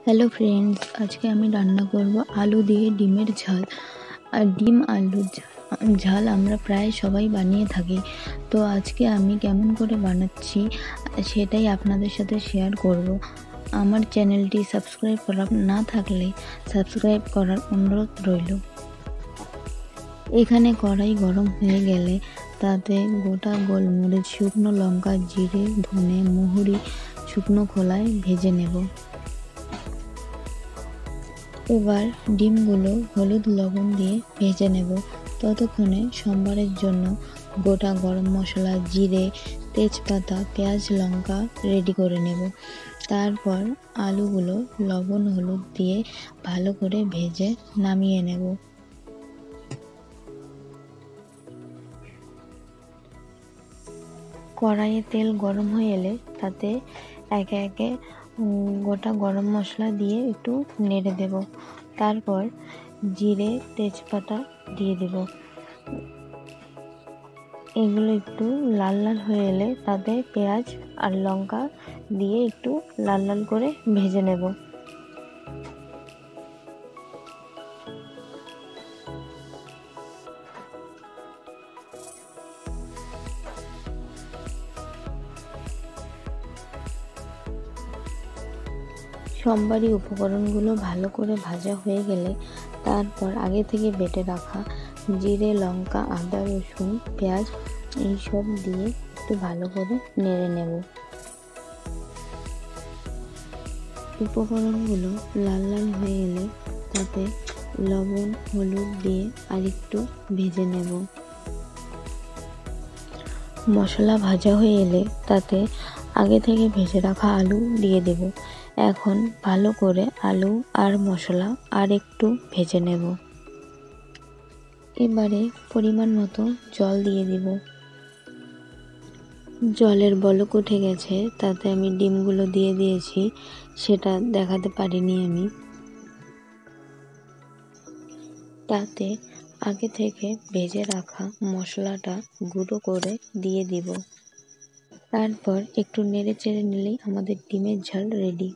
Hello friends, আজকে আমি রান্না করব আলু দিয়ে ডিমের ঝাল। আর ডিম আলুর ঝাল আমরা প্রায় সবাই বানিয়ে থাকি। তো আজকে আমি কেমন করে বানাচ্ছি সেটাই আপনাদের সাথে শেয়ার করব। আমার চ্যানেলটি সাবস্ক্রাইব করা না থাকলে সাবস্ক্রাইব করার অনুরোধ রইল। এখানে কড়াই গরম হয়ে গেলে তাতে গোটা গোলমরিচ, শুকনো লঙ্কা, জিরে, ধনে, মৌরি শুকনো খোলায় ভেজে নেব। এবার ডিমগুলো হলুদ লবণ দিয়ে ভেজে নেব। ততক্ষণে সম্বরের জন্য গোটা গরম মশলা, জিরে, তেজপাতা, পেঁয়াজ, লঙ্কা রেডি করে নেব। তারপর আলুগুলো লবণ হলুদ দিয়ে ভালো করে ভেজে নামিয়ে নেব। কড়াইয়ে তেল গরম হয়ে এলে তাতে একে একে গোটা গরম মশলা দিয়ে একটু নেড়ে দেব। তারপর জিরে, তেজপাতা দিয়ে দেব। এগুলো একটু লাল লাল হয়ে এলে তাতে পেঁয়াজ আর লঙ্কা দিয়ে একটু লাল লাল করে ভেজে নেব। সম্বারি উপকরণগুলো ভালো করে ভাজা হয়ে গেলে তারপর আগে থেকে বেটে রাখা জিরে, লঙ্কা, আদা, রসুন, পেঁয়াজ এইসব দিয়ে একটু ভালো করে নেড়ে নেব। উপকরণগুলো লাল লাল হয়ে এলে তাতে লবণ হলুদ দিয়ে আরেকটু ভেজে নেব। মশলা ভাজা হয়ে এলে তাতে আগে থেকে ভেজে রাখা আলু দিয়ে দেব। এখন ভালো করে আলু আর মশলা আর একটু ভেজে নেব। এবারে পরিমাণ মতো জল দিয়ে দিব। জলের বলক উঠে গেছে, তাতে আমি ডিমগুলো দিয়ে দিয়েছি, সেটা দেখাতে পারিনি আমি। তাতে আগে থেকে ভেজে রাখা মশলাটা গুঁড়ো করে দিয়ে দিব। তারপর একটু নেড়ে চেড়ে নিলেই আমাদের ডিমের ঝাল রেডি।